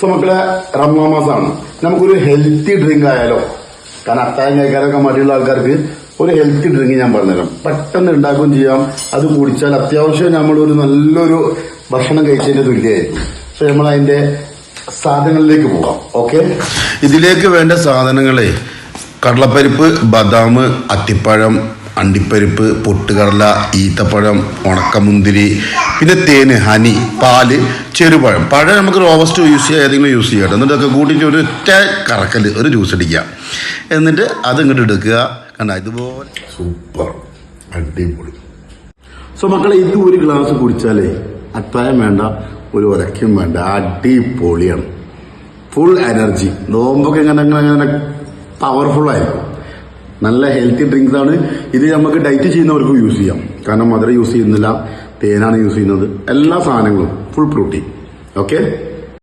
So മക്കളെ, റമദാൻ മാസമാണ്. നമുക്കൊരു ഹെൽത്തി ഡ്രിങ്ക് ആയാലോ? കാരണം അത്താഴം കഴിക്കാനൊക്കെ മടിയുള്ള ആൾക്കാർക്ക് ഒരു ഹെൽത്തി ഡ്രിങ്ക് ഞാൻ പറഞ്ഞുതരാം. പെട്ടെന്ന് ഉണ്ടാക്കുകയും ചെയ്യാം. അത് കുടിച്ചാൽ അത്യാവശ്യം നമ്മളൊരു നല്ലൊരു ഭക്ഷണം കഴിച്ചതിന്റെ തുല്യമായിരിക്കും. സോ നമ്മൾ അതിന്റെ സാധനങ്ങളിലേക്ക് പോകാം. ഓക്കെ, ഇതിലേക്ക് വേണ്ട സാധനങ്ങളെ കടലപ്പരിപ്പ്, ബദാം, അത്തിപ്പഴം, അണ്ടിപ്പരിപ്പ്, പൊട്ടുകടല, ഈത്തപ്പഴം, ഉണക്കമുന്തിരി, പിന്നെ തേന്, ഹനി, പാല്, ചെറുപഴം. പഴം നമുക്ക് റോബസ്റ്റ് യൂസ് ചെയ്യാം, ഏതെങ്കിലും യൂസ് ചെയ്യാം. എന്നിട്ടൊക്കെ കൂട്ടിയിട്ട് ഒരു ഒറ്റ കറക്കൽ, ഒരു ജ്യൂസ് അടിക്കുക. എന്നിട്ട് അത് ഇങ്ങോട്ട് എടുക്കുക. കണ്ട ഇതുപോലെ സൂപ്പർ അടിപൊളി. സോ മക്കളെ, ഇത് ഒരു ഗ്ലാസ് കുടിച്ചാലേ അത്താഴം വേണ്ട, ഒരു ഉരയ്ക്കും വേണ്ട, അടിപൊളിയാണ്. Full energy. നോമ്പൊക്കെ അങ്ങനെ പവർഫുൾ ആയിരിക്കും. നല്ല ഹെൽത്തി ഡ്രിങ്ക്സ് ആണ് ഇത്. നമുക്ക് ഡയറ്റ് ചെയ്യുന്നവർക്ക് യൂസ് ചെയ്യാം. കാരണം മധുരം യൂസ് ചെയ്യുന്നില്ല, തേനാണ് യൂസ് ചെയ്യുന്നത്. എല്ലാ സാധനങ്ങളും ഫുൾ പ്രോട്ടീൻ. ഓക്കെ.